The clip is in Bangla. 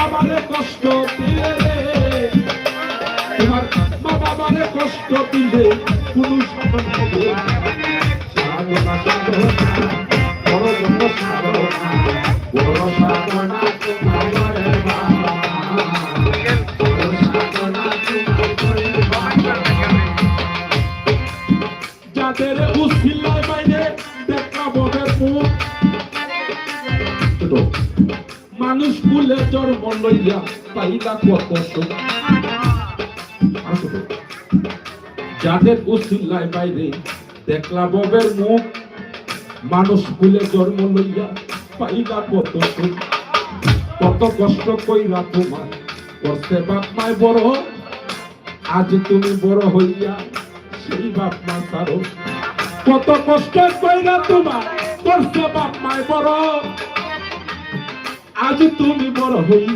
বাবারে কষ্ট দিলে রে, তোমার মা বাবারে কষ্ট দিলে কোন সাধন হবে না। সাধনা সাধনা বড় জন্য সাধনা, বড় সাধনা তোমার ঘরে বাবা, বড় সাধনা তোমার ঘরে বাবা। যাদের উসিলায় বাইরে দেখা ববের মুখ, মানুষ ভুলে জন্ম লইয়া পাইলা কত সুখ। যাদের উসিলায় বাইরে দেখলা ববের মুখ, মানুষ ভুলে জন্ম লইয়া পাইলা কত সুখ। কত কষ্ট কইরা তোমার করতে বাপ মায় বড়, আজ তুমি বড় হইয়া সেই বাপ মা তারো। কত কষ্ট কইরা তোমার করতে বাপ মায় বড়, আজ তুমি বড় হইয়া